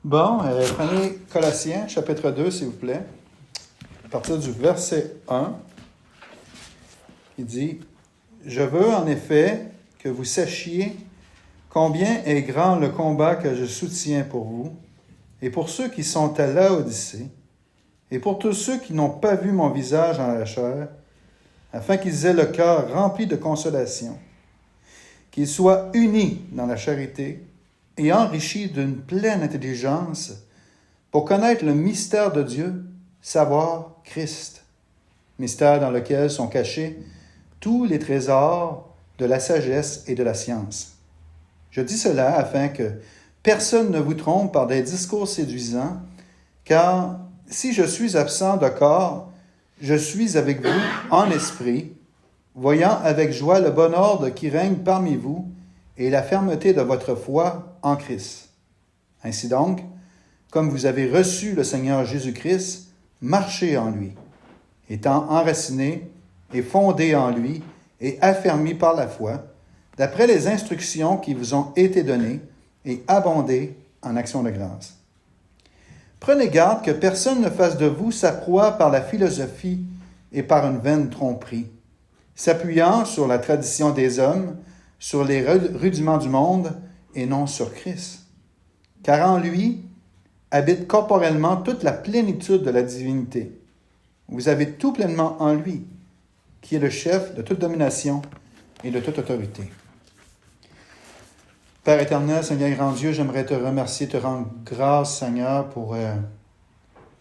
Bon, prenez Colossiens, chapitre 2, s'il vous plaît. À partir du verset 1, il dit « Je veux en effet que vous sachiez combien est grand le combat que je soutiens pour vous, et pour ceux qui sont à Laodicée, et pour tous ceux qui n'ont pas vu mon visage en la chair, afin qu'ils aient le cœur rempli de consolation, qu'ils soient unis dans la charité et enrichis d'une pleine intelligence pour connaître le mystère de Dieu, savoir Christ, mystère dans lequel sont cachés tous les trésors de la sagesse et de la science. Je dis cela afin que personne ne vous trompe par des discours séduisants, car si je suis absent de corps, je suis avec vous en esprit, voyant avec joie le bon ordre qui règne parmi vous et la fermeté de votre foi en Christ. Ainsi donc, comme vous avez reçu le Seigneur Jésus-Christ, marchez en lui, étant enracinés et fondés en lui et affermis par la foi, d'après les instructions qui vous ont été données, et abondez en actions de grâce. Prenez garde que personne ne fasse de vous sa proie par la philosophie et par une vaine tromperie, s'appuyant sur la tradition des hommes, sur les rudiments du monde et non sur Christ. Car en lui habite corporellement toute la plénitude de la divinité. Vous avez tout pleinement en lui, qui est le chef de toute domination et de toute autorité. Père éternel, Seigneur grand Dieu, j'aimerais te remercier, te rendre grâce, Seigneur, pour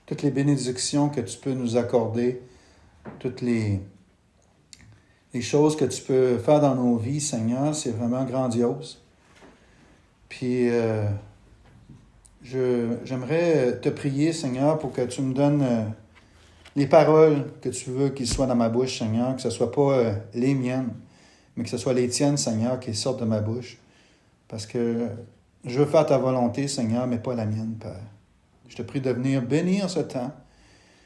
toutes les bénédictions que tu peux nous accorder, toutes les choses que tu peux faire dans nos vies, Seigneur. C'est vraiment grandiose. Puis, j'aimerais te prier, Seigneur, pour que tu me donnes les paroles que tu veux qu'ils soient dans ma bouche, Seigneur, que ce ne soit pas les miennes, mais que ce soit les tiennes, Seigneur, qui sortent de ma bouche. Parce que je veux faire ta volonté, Seigneur, mais pas la mienne, Père. Je te prie de venir bénir ce temps,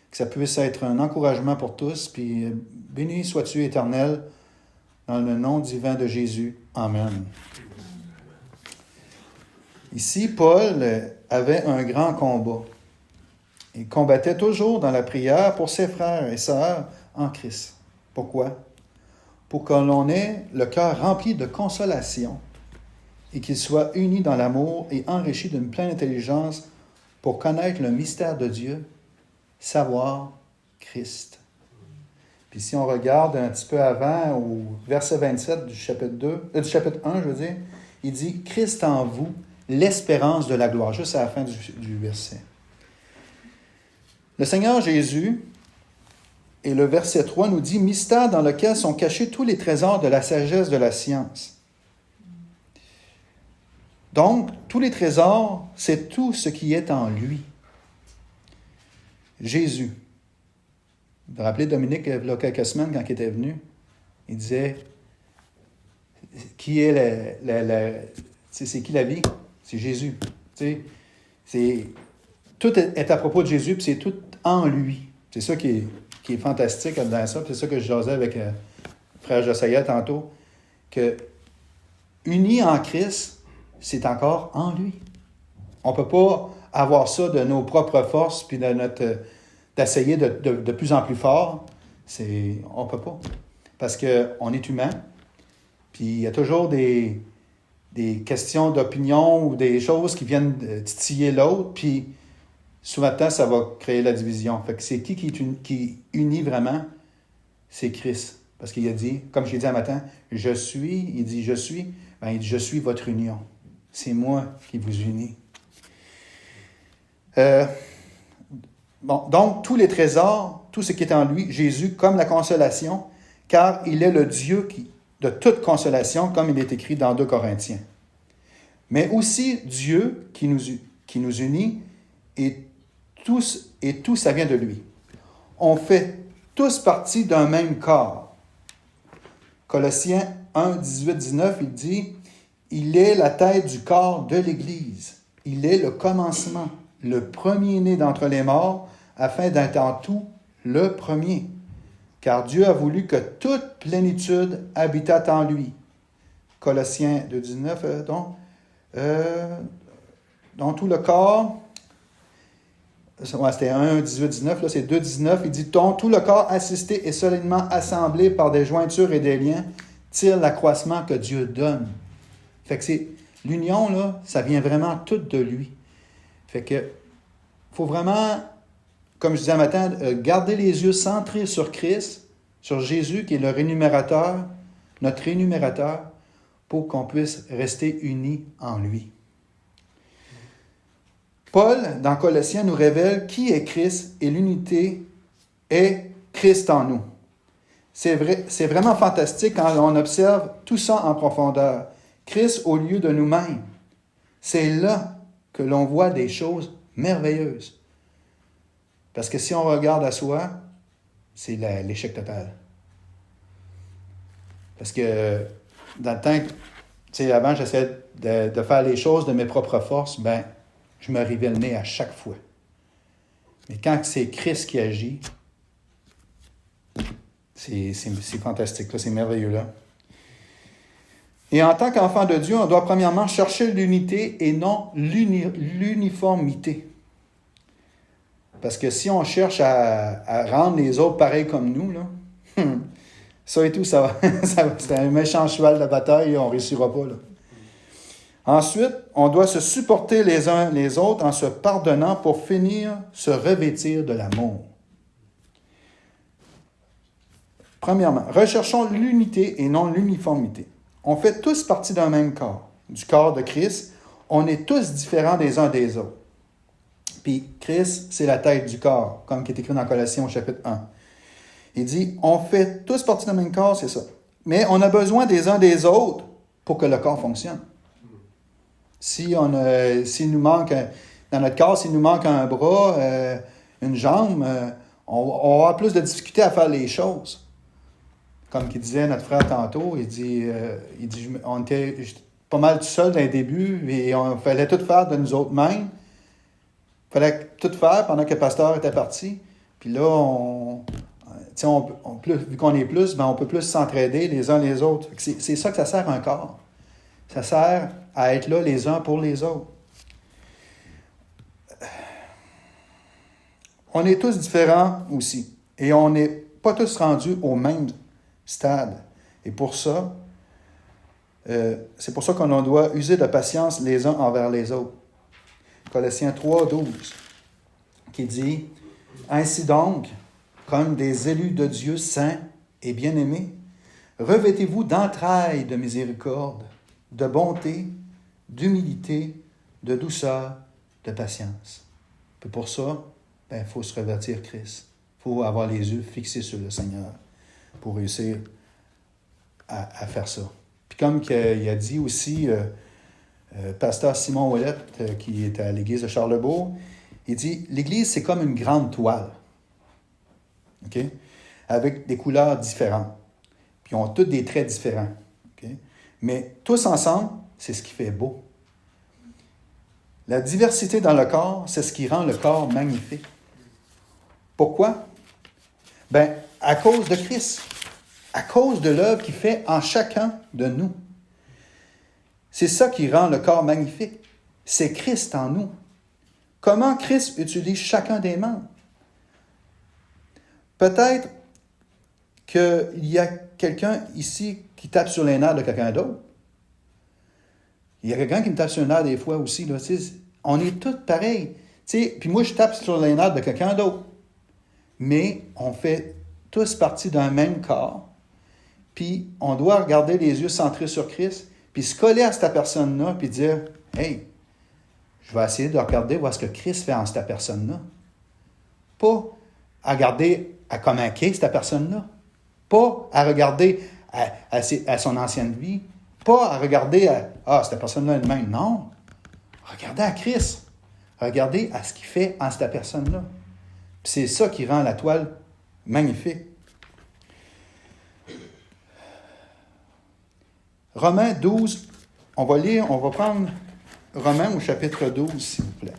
que ça puisse être un encouragement pour tous, puis béni sois-tu, Éternel, dans le nom divin de Jésus. Amen. Ici, Paul avait un grand combat. Il combattait toujours dans la prière pour ses frères et sœurs en Christ. Pourquoi? Pour que l'on ait le cœur rempli de consolation et qu'ils soient unis dans l'amour et enrichis d'une pleine intelligence pour connaître le mystère de Dieu, savoir Christ. Puis si on regarde un petit peu avant, au verset 27 du chapitre 1, il dit « Christ en vous, l'espérance de la gloire », juste à la fin du verset. Le Seigneur Jésus, et le verset 3 nous dit « Mystère dans lequel sont cachés tous les trésors de la sagesse de la science ». Donc, tous les trésors, c'est tout ce qui est en lui. Jésus. Vous vous rappelez Dominique, il y a quelques semaines, quand il était venu, il disait, qui est c'est qui la vie? C'est Jésus. Tout est à propos de Jésus, puis c'est tout en lui. C'est ça qui est fantastique dans ça, puis c'est ça que je jasais avec frère Josiah tantôt, que unis en Christ, c'est encore en lui. On ne peut pas avoir ça de nos propres forces puis d'essayer de plus en plus fort. On ne peut pas. Parce qu'on est humain. Puis il y a toujours des questions d'opinion ou des choses qui viennent titiller l'autre. Puis souvent de temps, ça va créer la division. Fait que c'est qui unit vraiment? C'est Christ. Parce qu'il a dit, comme je l'ai dit un matin, je suis, il dit je suis, il dit je suis votre union. C'est moi qui vous unis. Donc, tous les trésors, tout ce qui est en lui, Jésus, comme la consolation, car il est le Dieu de toute consolation, comme il est écrit dans 2 Corinthiens. Mais aussi Dieu qui nous unit, et tout, ça vient de lui. On fait tous partie d'un même corps. Colossiens 1, 18, 19, il dit... Il est la tête du corps de l'Église. Il est le commencement, le premier-né d'entre les morts, afin d'être en tout le premier. Car Dieu a voulu que toute plénitude habitât en lui. Colossiens 2, 19, dont tout le corps, Ouais, c'était 1, 18, 19, là, c'est 2, 19. Il dit, dont tout le corps assisté et solidement assemblé par des jointures et des liens tire l'accroissement que Dieu donne. Fait que c'est l'union, là, ça vient vraiment tout de lui. Fait que faut vraiment, comme je disais un matin, garder les yeux centrés sur Christ, sur Jésus, qui est le rémunérateur, notre rémunérateur, pour qu'on puisse rester unis en lui. Paul, dans Colossiens, nous révèle qui est Christ et l'unité est Christ en nous. C'est vraiment fantastique quand on observe tout ça en profondeur. Christ au lieu de nous-mêmes. C'est là que l'on voit des choses merveilleuses. Parce que si on regarde à soi, c'est l'échec total. Parce que dans le temps, tu sais, avant, j'essayais de faire les choses de mes propres forces, ben, je me rivais le nez à chaque fois. Mais quand c'est Christ qui agit, c'est fantastique, là, c'est merveilleux là. Et en tant qu'enfant de Dieu, on doit premièrement chercher l'unité et non l'uniformité. Parce que si on cherche à rendre les autres pareils comme nous, là, ça et tout, c'est un méchant cheval de bataille et on ne réussira pas. Là. Ensuite, on doit se supporter les uns les autres en se pardonnant pour finir se revêtir de l'amour. Premièrement, recherchons l'unité et non l'uniformité. On fait tous partie d'un même corps, du corps de Christ. On est tous différents des uns des autres. Puis Christ, c'est la tête du corps, comme qui est écrit dans Colossiens au chapitre 1. Il dit, on fait tous partie d'un même corps, c'est ça. Mais on a besoin des uns des autres pour que le corps fonctionne. S'il nous manque, dans notre corps, s'il nous manque un bras, une jambe, on va avoir plus de difficultés à faire les choses. Comme qu'il disait notre frère tantôt, il dit on était pas mal tout seul dans les débuts et on fallait tout faire de nous autres mêmes. Il fallait tout faire pendant que le pasteur était parti. Puis là, vu qu'on est plus, ben on peut plus s'entraider les uns les autres. C'est ça que ça sert un corps. Ça sert à être là les uns pour les autres. On est tous différents aussi. Et on n'est pas tous rendus au même stade. Et pour ça, c'est pour ça qu'on doit user de patience les uns envers les autres. Colossiens 3, 12, qui dit « Ainsi donc, comme des élus de Dieu saints et bien-aimés, revêtez-vous d'entrailles de miséricorde, de bonté, d'humilité, de douceur, de patience. » Puis pour ça, il faut se revêtir Christ. Il faut avoir les yeux fixés sur le Seigneur pour réussir à faire ça. Puis comme il a dit aussi, pasteur Simon Ouellette, qui est à l'église de Charlebourg, il dit, l'Église, c'est comme une grande toile, okay? Avec des couleurs différentes. Puis ils ont tous des traits différents. Okay? Mais tous ensemble, c'est ce qui fait beau. La diversité dans le corps, c'est ce qui rend le corps magnifique. Pourquoi? Bien, à cause de Christ. À cause de l'œuvre qu'il fait en chacun de nous. C'est ça qui rend le corps magnifique. C'est Christ en nous. Comment Christ utilise chacun des membres? Peut-être qu'il y a quelqu'un ici qui tape sur les nerfs de quelqu'un d'autre. Il y a quelqu'un qui me tape sur les nerfs des fois aussi. Là, on est tous pareils. Puis moi, je tape sur les nerfs de quelqu'un d'autre. Mais on fait tous partie d'un même corps. Puis on doit regarder les yeux centrés sur Christ, puis se coller à cette personne-là, puis dire « Hey, je vais essayer de regarder voir ce que Christ fait en cette personne-là. » Pas à regarder à comment est cette personne-là. Pas à regarder à son ancienne vie. Pas à regarder à cette personne-là elle-même. Non. Regardez à Christ. Regardez à ce qu'il fait en cette personne-là. Puis c'est ça qui rend la toile magnifique. Romains 12, on va prendre Romains au chapitre 12, s'il vous plaît.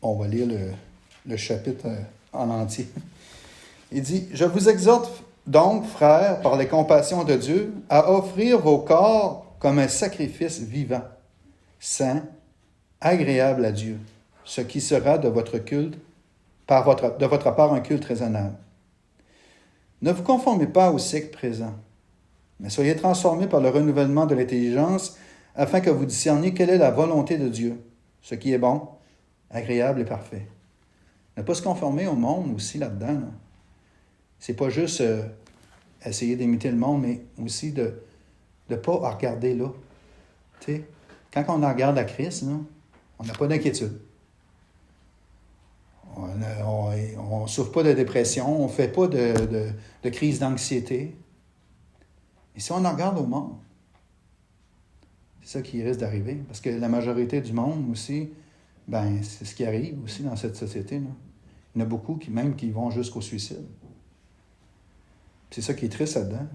On va lire le chapitre en entier. Il dit, « Je vous exhorte donc, frères, par les compassions de Dieu, à offrir vos corps comme un sacrifice vivant, saint, agréable à Dieu, ce qui sera de votre culte, de votre part un culte raisonnable. Ne vous conformez pas au siècle présent, mais soyez transformés par le renouvellement de l'intelligence, afin que vous discerniez quelle est la volonté de Dieu, ce qui est bon, agréable et parfait. » Ne pas se conformer au monde aussi là-dedans. Là. C'est pas juste essayer d'imiter le monde, mais aussi de ne pas regarder là. Tu sais, quand on regarde à Christ, là, on n'a pas d'inquiétude. On ne souffre pas de dépression, on ne fait pas de crise d'anxiété. Et si on regarde au monde, c'est ça qui risque d'arriver. Parce que la majorité du monde aussi, ben c'est ce qui arrive aussi dans cette société. Là. Il y en a beaucoup qui vont jusqu'au suicide. C'est ça qui est triste là-dedans.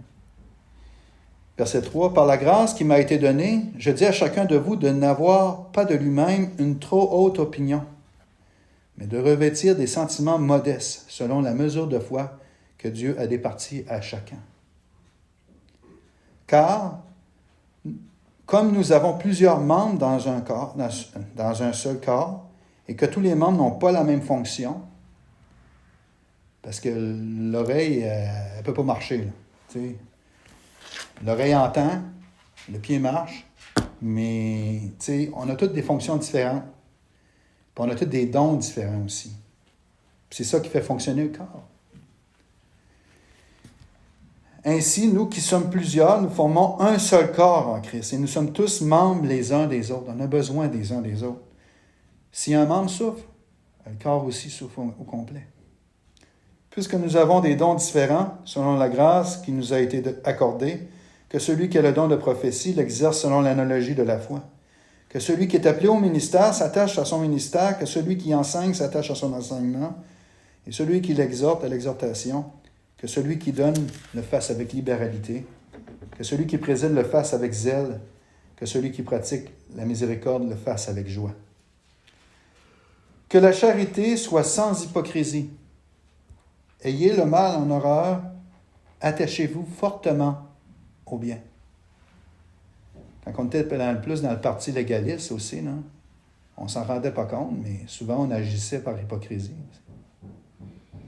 Verset 3. « Par la grâce qui m'a été donnée, je dis à chacun de vous de n'avoir pas de lui-même une trop haute opinion, mais de revêtir des sentiments modestes, selon la mesure de foi que Dieu a départie à chacun. Car, comme nous avons plusieurs membres dans un seul corps, et que tous les membres n'ont pas la même fonction, parce que l'oreille, elle ne peut pas marcher. Là, tu sais. L'oreille entend, le pied marche, mais tu sais, on a toutes des fonctions différentes. Puis on a tous des dons différents aussi. Puis c'est ça qui fait fonctionner le corps. Ainsi, nous qui sommes plusieurs, nous formons un seul corps en Christ. Et nous sommes tous membres les uns des autres. On a besoin des uns des autres. Si un membre souffre, le corps aussi souffre au complet. Puisque nous avons des dons différents, selon la grâce qui nous a été accordée, que celui qui a le don de prophétie l'exerce selon l'analogie de la foi. Que celui qui est appelé au ministère s'attache à son ministère, que celui qui enseigne s'attache à son enseignement, et celui qui l'exhorte à l'exhortation, que celui qui donne le fasse avec libéralité, que celui qui préside le fasse avec zèle, que celui qui pratique la miséricorde le fasse avec joie. Que la charité soit sans hypocrisie. Ayez le mal en horreur, attachez-vous fortement au bien. Quand on était plus dans le parti légaliste aussi, là, on ne s'en rendait pas compte, mais souvent on agissait par hypocrisie.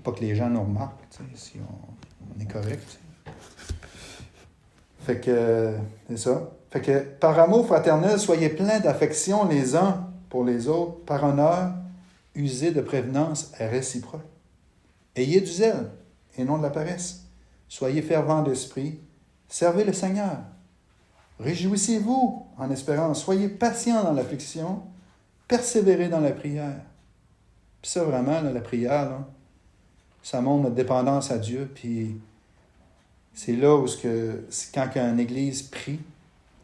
Pas que les gens nous remarquent, si on est correct. Fait que, c'est ça. Fait que, par amour fraternel, soyez pleins d'affection les uns pour les autres, par honneur, usez de prévenance réciproque. Ayez du zèle et non de la paresse. Soyez fervents d'esprit. Servez le Seigneur. Réjouissez-vous en espérance. Soyez patients dans l'affliction. Persévérez dans la prière. Puis ça, vraiment, là, la prière, là, ça montre notre dépendance à Dieu. Puis c'est là où c'est quand une Église prie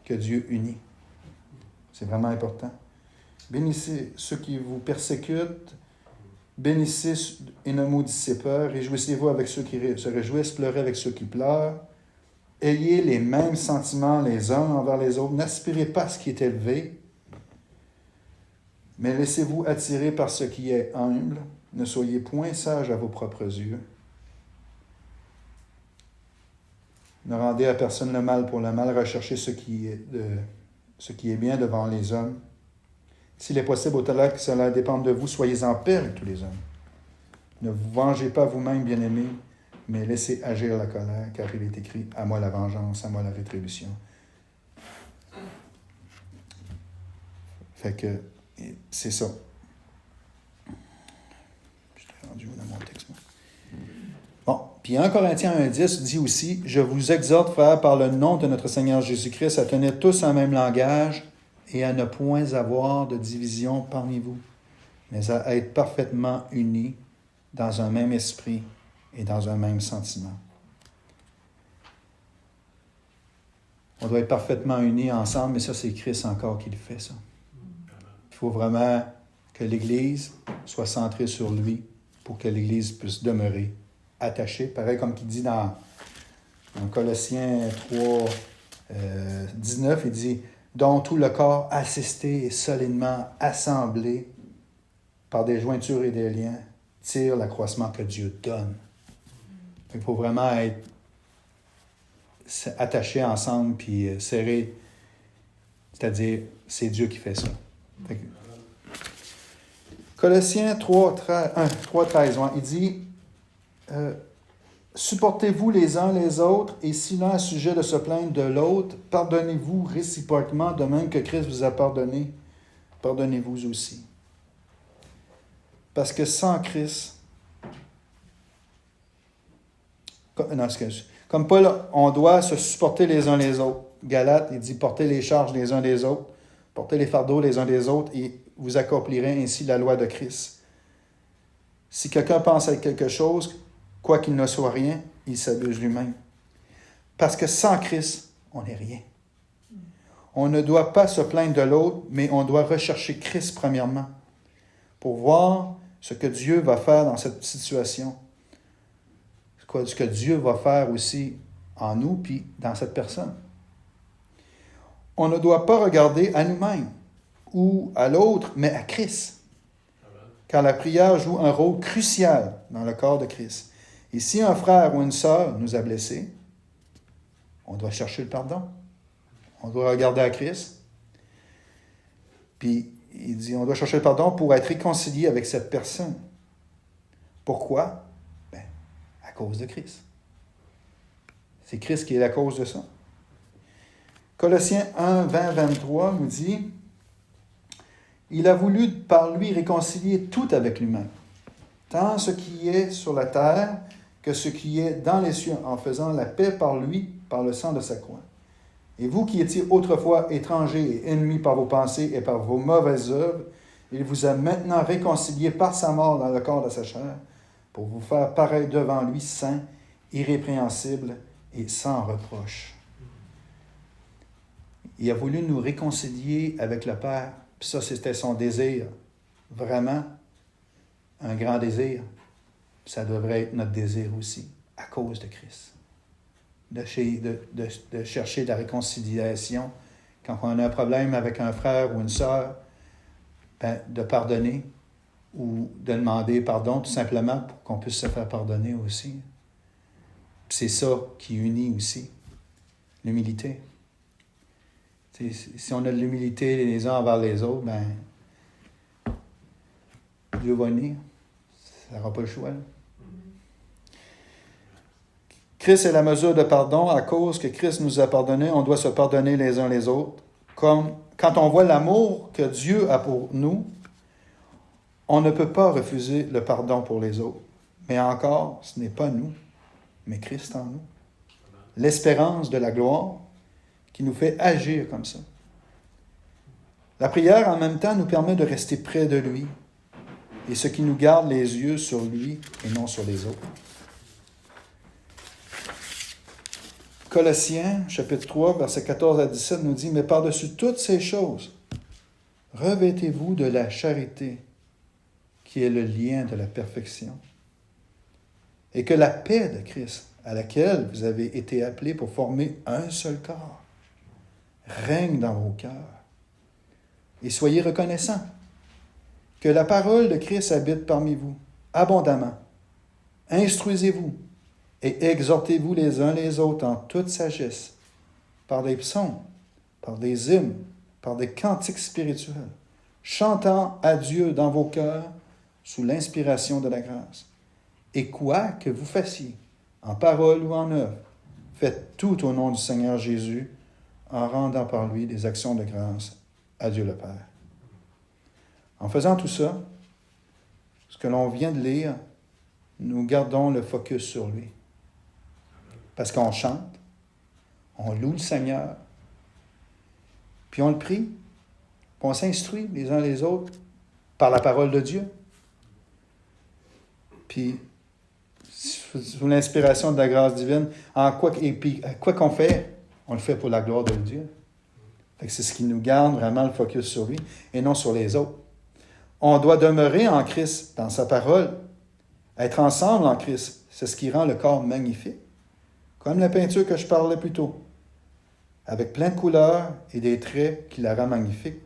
que Dieu unit. C'est vraiment important. Bénissez ceux qui vous persécutent. Bénissez et ne maudissez pas. Réjouissez-vous avec ceux qui se réjouissent. Pleurez avec ceux qui pleurent. Ayez les mêmes sentiments les uns envers les autres. N'aspirez pas à ce qui est élevé, mais laissez-vous attirer par ce qui est humble. Ne soyez point sages à vos propres yeux. Ne rendez à personne le mal pour le mal. Recherchez ce qui est bien devant les hommes. S'il est possible, au-delà que cela dépende de vous, soyez en paix avec tous les hommes. Ne vous vengez pas vous-même, bien-aimés, mais laissez agir la colère, car il est écrit « À moi la vengeance, à moi la rétribution ». Fait que, c'est ça. J'étais rendu où dans mon texte, moi? Bon, puis 1 Corinthiens 1,10 dit aussi « Je vous exhorte, frères, par le nom de notre Seigneur Jésus-Christ, à tenir tous un même langage, et à ne point avoir de division parmi vous, mais à être parfaitement unis dans un même esprit et dans un même sentiment. » On doit être parfaitement unis ensemble, mais ça, c'est Christ encore qui le fait, ça. Il faut vraiment que l'Église soit centrée sur lui pour que l'Église puisse demeurer attachée. Pareil comme qu'il dit dans Colossiens 3, 19, il dit « dont tout le corps assisté et solidement assemblé par des jointures et des liens, tire l'accroissement que Dieu donne. Il faut vraiment être attachés ensemble puis serrés. C'est-à-dire, c'est Dieu qui fait ça. Colossiens 3:13, il dit supportez-vous les uns les autres, et si l'un a sujet de se plaindre de l'autre, pardonnez-vous réciproquement, de même que Christ vous a pardonné, pardonnez-vous aussi. Parce que sans Christ, comme Paul, on doit se supporter les uns les autres. Galates, il dit portez les charges les uns des autres, portez les fardeaux les uns des autres, et vous accomplirez ainsi la loi de Christ. Si quelqu'un pense être quelque chose, quoi qu'il ne soit rien, il s'abuse lui-même. Parce que sans Christ, on n'est rien. On ne doit pas se plaindre de l'autre, mais on doit rechercher Christ premièrement pour voir ce que Dieu va faire dans cette situation. Ce que Dieu va faire aussi en nous puis dans cette personne. On ne doit pas regarder à nous-mêmes ou à l'autre, mais à Christ. Car la prière joue un rôle crucial dans le corps de Christ. Et si un frère ou une sœur nous a blessés, on doit chercher le pardon. On doit regarder à Christ. Puis, il dit, on doit chercher le pardon pour être réconcilié avec cette personne. Pourquoi? À cause de Christ. C'est Christ qui est la cause de ça. Colossiens 1:20-23 nous dit, il a voulu par lui réconcilier tout avec lui-même, tant ce qui est sur la terre que ce qui est dans les cieux, en faisant la paix par lui, par le sang de sa croix. Et vous qui étiez autrefois étrangers et ennemis par vos pensées et par vos mauvaises œuvres, il vous a maintenant réconciliés par sa mort dans le corps de sa chair, pour vous faire pareil devant lui, saint, irrépréhensible et sans reproche. Il a voulu nous réconcilier avec le Père. Puis ça, c'était son désir. Vraiment, un grand désir. Ça devrait être notre désir aussi, à cause de Christ. De chercher la réconciliation. Quand on a un problème avec un frère ou une sœur, de pardonner ou de demander pardon tout simplement pour qu'on puisse se faire pardonner aussi. C'est ça qui unit aussi, l'humilité. Si on a de l'humilité les uns envers les autres, Dieu va venir. Ça n'aura pas le choix. Là. Christ est la mesure de pardon. À cause que Christ nous a pardonné, on doit se pardonner les uns les autres. Comme quand on voit l'amour que Dieu a pour nous, on ne peut pas refuser le pardon pour les autres. Mais encore, ce n'est pas nous, mais Christ en nous. L'espérance de la gloire qui nous fait agir comme ça. La prière, en même temps, nous permet de rester près de lui, et ce qui nous garde les yeux sur lui et non sur les autres. Colossiens, chapitre 3, versets 14 à 17, nous dit « Mais par-dessus toutes ces choses, revêtez-vous de la charité, qui est le lien de la perfection, et que la paix de Christ, à laquelle vous avez été appelés pour former un seul corps, règne dans vos cœurs. Et soyez reconnaissants que la parole de Christ habite parmi vous abondamment. Instruisez-vous et exhortez-vous les uns les autres en toute sagesse, par des psaumes, par des hymnes, par des cantiques spirituels, chantant à Dieu dans vos cœurs sous l'inspiration de la grâce. Et quoi que vous fassiez, en parole ou en œuvre, faites tout au nom du Seigneur Jésus, en rendant par lui des actions de grâce à Dieu le Père. En faisant tout ça, ce que l'on vient de lire, nous gardons le focus sur lui. Parce qu'on chante, on loue le Seigneur, puis on le prie, puis on s'instruit les uns les autres par la parole de Dieu. Puis, sous l'inspiration de la grâce divine, quoi qu'on fait, on le fait pour la gloire de Dieu. Fait que c'est ce qui nous garde vraiment le focus sur lui et non sur les autres. On doit demeurer en Christ, dans sa parole. Être ensemble en Christ, c'est ce qui rend le corps magnifique. Comme la peinture que je parlais plus tôt. Avec plein de couleurs et des traits qui la rend magnifique.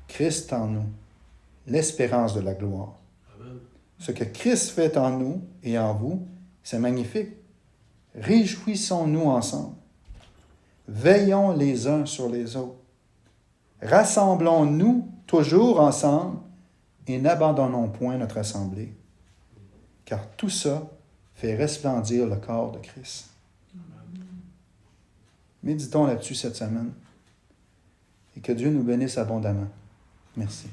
Christ en nous, l'espérance de la gloire. Ce que Christ fait en nous et en vous, c'est magnifique. Réjouissons-nous ensemble. Veillons les uns sur les autres. Rassemblons-nous toujours ensemble et n'abandonnons point notre assemblée. Car tout ça fait resplendir le corps de Christ. Méditons là-dessus cette semaine et que Dieu nous bénisse abondamment. Merci.